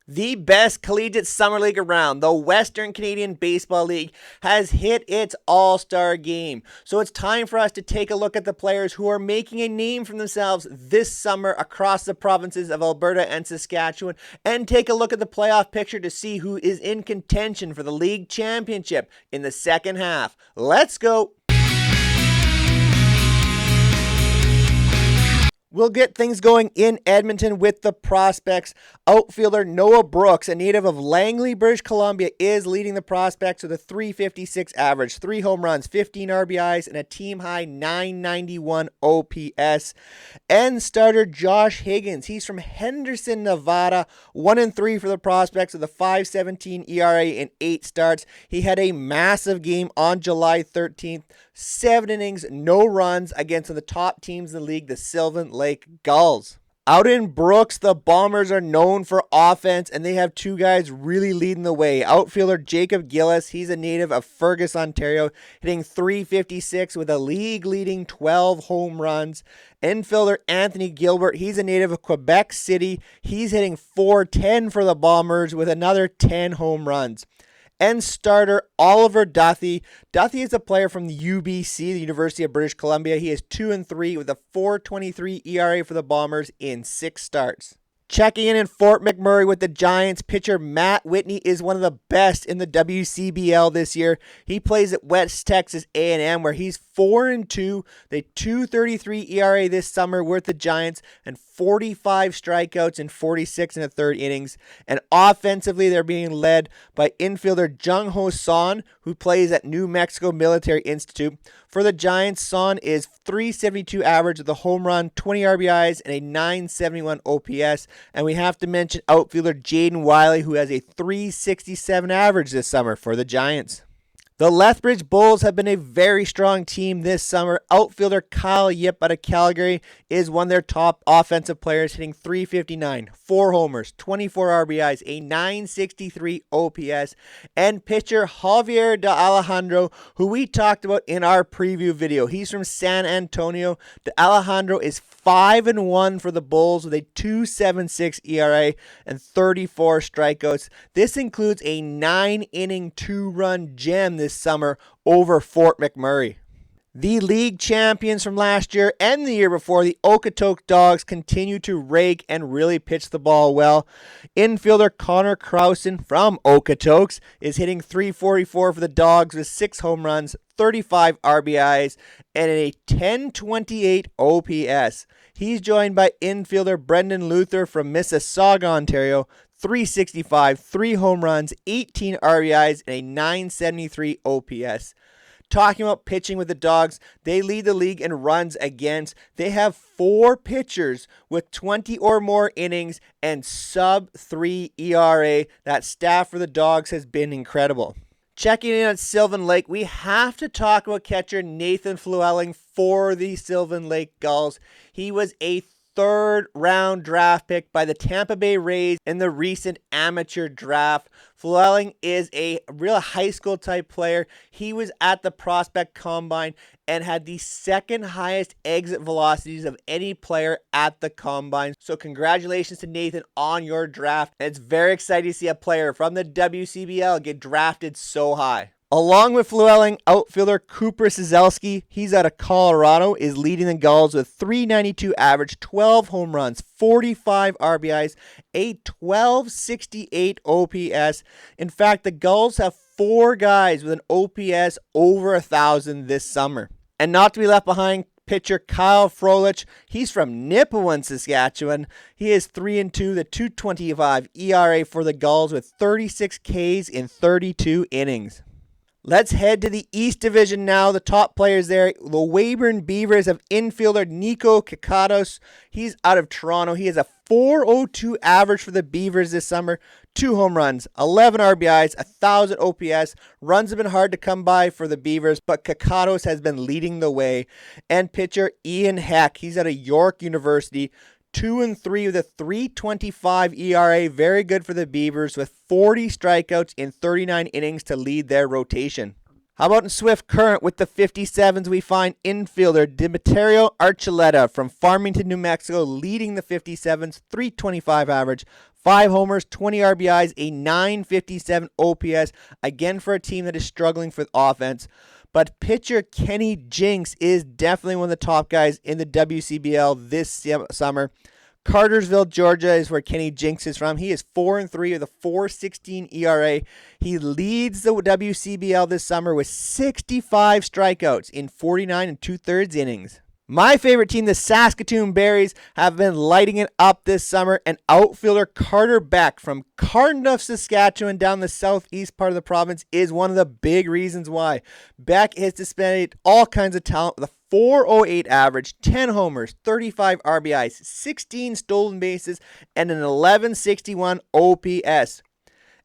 The best collegiate summer league around, the Western Canadian Baseball League, has hit its all-star game. So it's time for us to take a look at the players who are making a name for themselves this summer across the provinces of Alberta and Saskatchewan, and take a look at the playoff picture to see who is in contention for the league championship in the second half. Let's go! We'll get things going in Edmonton with the prospects. Outfielder Noah Brooks, a native of Langley, British Columbia, is leading the prospects with a .356 average, 3 home runs, 15 RBIs, and a team-high .991 OPS. And starter Josh Higgins, he's from Henderson, Nevada, 1-3 for the prospects with a .517 ERA in 8 starts. He had a massive game on July 13th. 7 innings, no runs against one of the top teams in the league, the Sylvan Lake Gulls. Out in Brooks, the Bombers are known for offense, and they have 2 guys really leading the way. Outfielder Jacob Gillis, he's a native of Fergus, Ontario, hitting .356 with a league-leading 12 home runs. Infielder Anthony Gilbert, he's a native of Quebec City. He's hitting .410 for the Bombers with another 10 home runs. And starter Oliver Duthie. Duthie is a player from the UBC, the University of British Columbia. He is 2-3 with a .423 ERA for the Bombers in 6 starts. Checking in Fort McMurray with the Giants, pitcher Matt Whitney is one of the best in the WCBL this year. He plays at West Texas A&M, where he's 4-2, the .233 ERA this summer with the Giants, and 45 strikeouts in 46 and a third innings. And offensively, they're being led by infielder Jung Ho Son, who plays at New Mexico Military Institute. For the Giants, Son is .372 average with a home run, 20 RBIs, and a .971 OPS. And we have to mention outfielder Jaden Wiley, who has a .367 average this summer for the Giants. The Lethbridge Bulls have been a very strong team this summer. Outfielder Kyle Yip out of Calgary is one of their top offensive players, hitting .359, 4 homers, 24 RBIs, a .963 OPS. And pitcher Javier De Alejandro, who we talked about in our preview video. He's from San Antonio. De Alejandro is 5-1 for the Bulls with a .276 ERA and 34 strikeouts. This includes a 9-inning 2-run gem this summer over Fort McMurray. The league champions from last year and the year before, the Okotoks Dogs, continue to rake and really pitch the ball well. Infielder Connor Krausen from Okotoks is hitting .344 for the Dogs with 6 home runs, 35 RBIs, and a .1028 OPS. He's joined by infielder Brendan Luther from Mississauga, Ontario, .365, 3 home runs, 18 RBIs, and a .973 OPS. Talking about pitching with the Dogs, they lead the league in runs against. They have 4 pitchers with 20 or more innings and sub-3 ERA. That staff for the Dogs has been incredible. Checking in on Sylvan Lake, we have to talk about catcher Nathan Flewelling for the Sylvan Lake Gulls. He was a 3rd-round draft pick by the Tampa Bay Rays in the recent amateur draft. Flewelling is a real high school type player. He was at the prospect combine and had the 2nd highest exit velocities of any player at the combine. So congratulations to Nathan on your draft. And it's very exciting to see a player from the WCBL get drafted so high. Along with Flewelling, outfielder Cooper Sizelski, he's out of Colorado, is leading the Gulls with .392 average, 12 home runs, 45 RBIs, a .1268 OPS. In fact, the Gulls have 4 guys with an OPS over 1,000 this summer. And not to be left behind, pitcher Kyle Froelich, he's from Nipawin, Saskatchewan. He is 3-2, the .225 ERA for the Gulls with 36 Ks in 32 innings. Let's head to the East Division now. The top players there, the Weyburn Beavers have infielder Nico Kakatos. He's out of Toronto. He has a .402 average for the Beavers this summer. 2 home runs, 11 RBIs, 1,000 OPS. Runs have been hard to come by for the Beavers, but Kakatos has been leading the way. And pitcher Ian Heck, he's out of York University. 2-3 with a .325 ERA. Very good for the Beavers with 40 strikeouts in 39 innings to lead their rotation. How about in Swift Current with the 57s, we find infielder Dimiterio Archuleta from Farmington, New Mexico, leading the 57s, .325 average, 5 homers, 20 RBIs, a 957 OPS, again for a team that is struggling for offense. But pitcher Kenny Jinks is definitely one of the top guys in the WCBL this summer. Cartersville, Georgia is where Kenny Jinks is from. He is 4-3 with a 4.16 ERA. He leads the WCBL this summer with 65 strikeouts in 49 2/3 innings. My favorite team, the Saskatoon Berries, have been lighting it up this summer, and outfielder Carter Beck from Cardiff, Saskatchewan, down the southeast part of the province, is one of the big reasons why. Beck has displayed all kinds of talent with a 4.08 average, 10 homers, 35 RBIs, 16 stolen bases, and an 1161 OPS.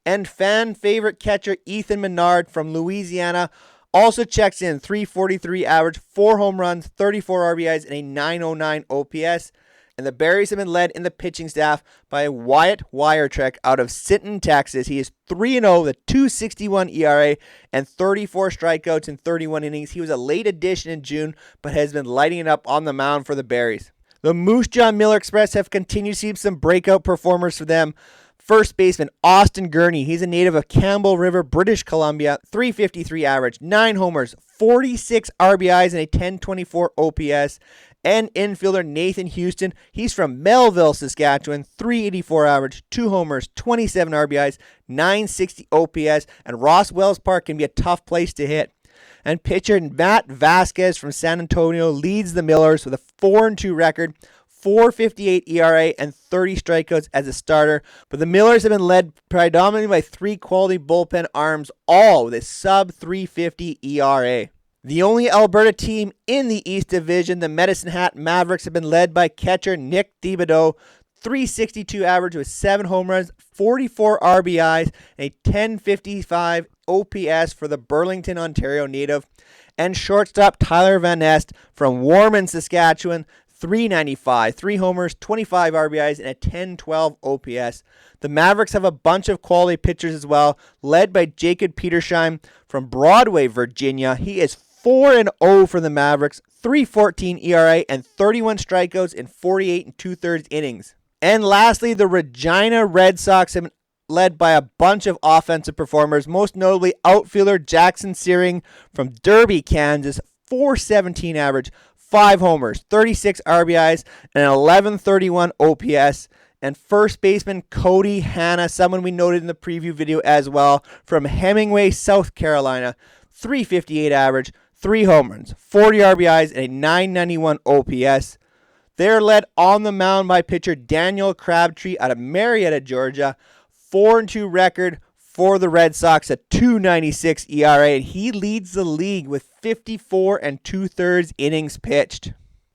And fan favorite catcher Ethan Menard from Louisiana also checks in, 343 average, 4 home runs, 34 RBIs, and a 909 OPS. And the Berries have been led in the pitching staff by Wyatt Wiretrek out of Sinton, Texas. He is 3-0 with a 2.61 ERA and 34 strikeouts in 31 innings. He was a late addition in June, but has been lighting it up on the mound for the Berries. The Moose Jaw Miller Express have continued to see some breakout performers for them. First baseman Austin Gurney, he's a native of Campbell River, British Columbia, 353 average, 9 homers, 46 RBIs, and a 1024 OPS. And infielder Nathan Houston, he's from Melville, Saskatchewan, 384 average, 2 homers, 27 RBIs, 960 OPS. And Ross Wells Park can be a tough place to hit. And pitcher Matt Vasquez from San Antonio leads the Millers with a 4-2 record, 4.58 ERA, and 30 strikeouts as a starter. But the Millers have been led predominantly by 3 quality bullpen arms, all with a sub-350 ERA. The only Alberta team in the East Division, the Medicine Hat Mavericks, have been led by catcher Nick Thibodeau, 362 average with 7 home runs, 44 RBIs, and a 1055 OPS for the Burlington, Ontario native. And shortstop Tyler Van Nest from Warman, Saskatchewan, 395, 3 homers, 25 RBIs, and a 1012 OPS. The Mavericks have a bunch of quality pitchers as well, led by Jacob Petersheim from Broadway, Virginia. He is 4-0 for the Mavericks, 3.14 ERA, and 31 strikeouts in 48 2/3 innings. And lastly, the Regina Red Sox have been led by a bunch of offensive performers, most notably outfielder Jackson Searing from Derby, Kansas, 4.17 average, 5 homers, 36 RBIs, and an 1131 OPS. And first baseman Cody Hanna, someone we noted in the preview video as well, from Hemingway, South Carolina, 358 average, 3 homers, 40 RBIs, and a 991 OPS. They're led on the mound by pitcher Daniel Crabtree out of Marietta, Georgia, 4-2 record for the Red Sox, a 2.96 ERA, and he leads the league with 54 2/3 innings pitched.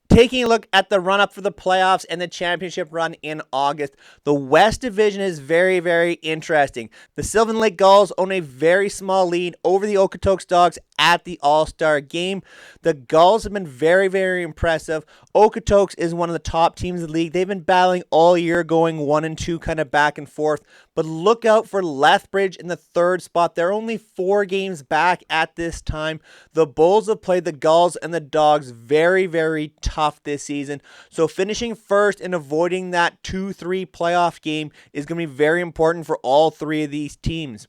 Taking a look at the run-up for the playoffs and the championship run in August, the West Division is very, very interesting. The Sylvan Lake Gulls own a very small lead over the Okotoks Dogs at the All-Star Game. The Gulls have been very, very impressive. Okotoks is one of the top teams in the league. They've been battling all year, going 1-2, kind of back and forth. But look out for Lethbridge in the 3rd spot. They're only 4 games back at this time. The Bulls have played the Gulls and the Dogs very, very tough this season. So finishing first and avoiding that 2-3 playoff game is going to be very important for all 3 of these teams.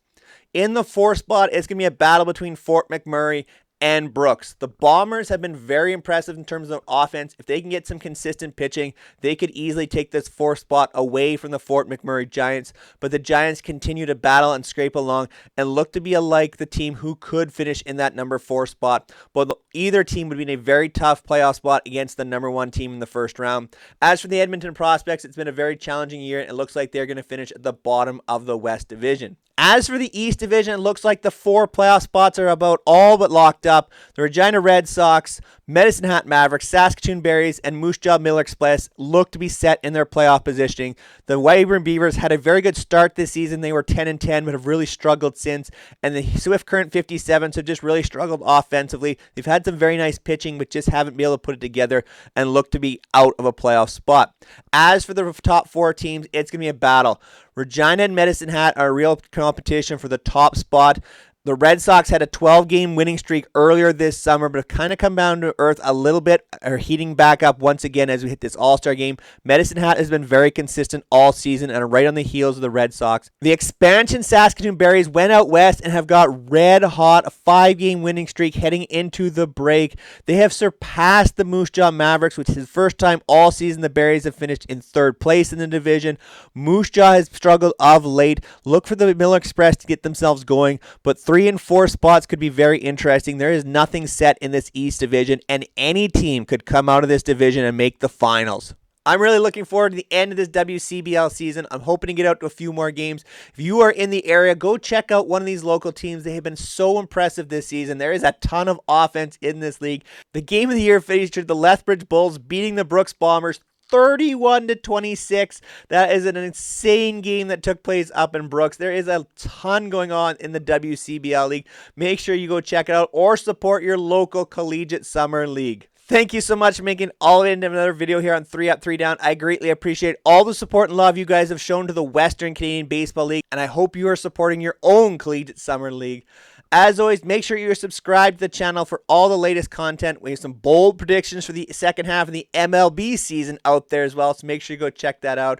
In the 4th spot, it's going to be a battle between Fort McMurray and Brooks. The Bombers have been very impressive in terms of offense. If they can get some consistent pitching, they could easily take this 4th spot away from the Fort McMurray Giants. But the Giants continue to battle and scrape along and look to be like the team who could finish in that number 4 spot. But either team would be in a very tough playoff spot against the number 1 team in the first round. As for the Edmonton Prospects, it's been a very challenging year, and it looks like they're going to finish at the bottom of the West Division. As for the East Division, it looks like the 4 playoff spots are about all but locked up. The Regina Red Sox, Medicine Hat Mavericks, Saskatoon Berries, and Moose Jaw Miller Express look to be set in their playoff positioning. The Weyburn Beavers had a very good start this season. They were 10-10, but have really struggled since. And the Swift Current 57s have just really struggled offensively. They've had some very nice pitching, but just haven't been able to put it together and look to be out of a playoff spot. As for the top 4 teams, it's going to be a battle. Regina and Medicine Hat are a real competition for the top spot. The Red Sox had a 12-game winning streak earlier this summer, but have kind of come down to earth a little bit, are heating back up once again as we hit this All-Star game. Medicine Hat has been very consistent all season and are right on the heels of the Red Sox. The expansion Saskatoon Berries went out west and have got red hot, a 5-game winning streak heading into the break. They have surpassed the Moose Jaw Mavericks, which is the first time all season the Berries have finished in third place in the division. Moose Jaw has struggled of late. Look for the Miller Express to get themselves going, but 3 and 4 spots could be very interesting. There is nothing set in this East Division, and any team could come out of this division and make the finals. I'm really looking forward to the end of this WCBL season. I'm hoping to get out to a few more games. If you are in the area, go check out one of these local teams. They have been so impressive this season. There is a ton of offense in this league. The game of the year featured the Lethbridge Bulls beating the Brooks Bombers 31-26. That is an insane game that took place up in Brooks. There is a ton going on in the WCBL League. Make sure you go check it out or support your local Collegiate Summer League. Thank you so much for making all of it into another video here on 3 Up, 3 Down. I greatly appreciate all the support and love you guys have shown to the Western Canadian Baseball League, and I hope you are supporting your own Collegiate Summer League. As always, make sure you're subscribed to the channel for all the latest content. We have some bold predictions for the second half of the MLB season out there as well, so make sure you go check that out.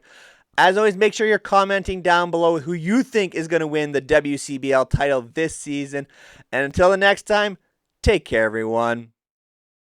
As always, make sure you're commenting down below who you think is going to win the WCBL title this season. And until the next time, take care, everyone.